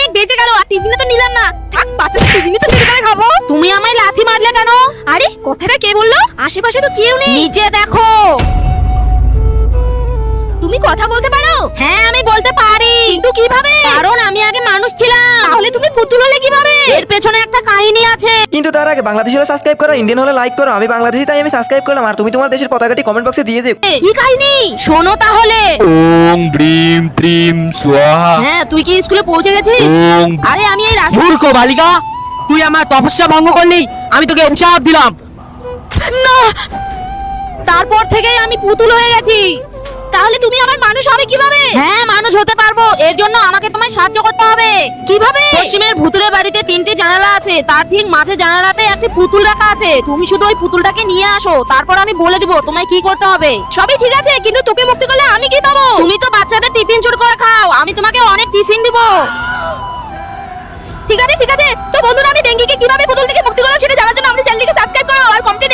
অনেক বেঁচে গেল, আর টিফিনে তো নিলাম না। থাক, বাচ্চাদের টিফিনে তো নিতে পারে খাবো। তুমি আমায় লাথি মারলে কেন? আরে কথাটা কে বললো? আশেপাশে তো কেউ নেই। নিচে দেখো। তুমি কথা বলতে পারো? হ্যাঁ আমি বলতে পারি। কিন্তু কিভাবে? কারণ আমি আগে মানুষ ছিলাম। তাহলে তুমি পুতুল হলে কিভাবে? এর পেছনে একটা কাহিনী আছে। কিন্তু তার আগে বাংলাদেশি হলে সাবস্ক্রাইব করো, ইন্ডিয়ান হলে লাইক করো। আমি বাংলাদেশি তাই আমি সাবস্ক্রাইব করলাম, আর তুমি তোমার দেশের পতাকাটি কমেন্ট বক্সে দিয়ে দিও। কি কাহিনী? শোনো তাহলে। ওং ব্রিম ত্রিম স্বাহা। হ্যাঁ তুই কি স্কুলে পৌঁছে গেছিস? ওং। আরে আমি এই মূর্খ বালিকা, তুই আমার তপস্যা ভঙ্গ করলি, আমি তোকে অভিশাপ দিলাম। না, তারপর থেকেই আমি পুতুল হয়ে গেছি। তাহলে তুমি আমার মানুষ হবে কিভাবে? হ্যাঁ মানুষ হতে পারবো, এর জন্য আমাকে তোমায় সাহায্য করতে হবে। কিভাবে? পশ্চিমের ভুতুরে বাড়িতে 3টি জানালা আছে, তার ঠিক মাঝে জানালাতে একটি পুতুল রাখা আছে। তুমি শুধু ওই পুতুলটাকে নিয়ে আসো, তারপর আমি বলে দিব তোমায় কি করতে হবে। সবই ঠিক আছে, কিন্তু তোকে মুক্তি করলে আমি কি পাবো? তুমি তো বাচ্চাদের টিফিন চুরি করে খাও, আমি তোমাকে অনেক টিফিন দিব। ঠিক আছে, তো বন্ধুরা, আমি ডেঙ্গিকে কিভাবে পুতুল থেকে মুক্তি করলাম সেটা জানার জন্য আমাদের চ্যানেলটিকে সাবস্ক্রাইব করো আর কমেন্টে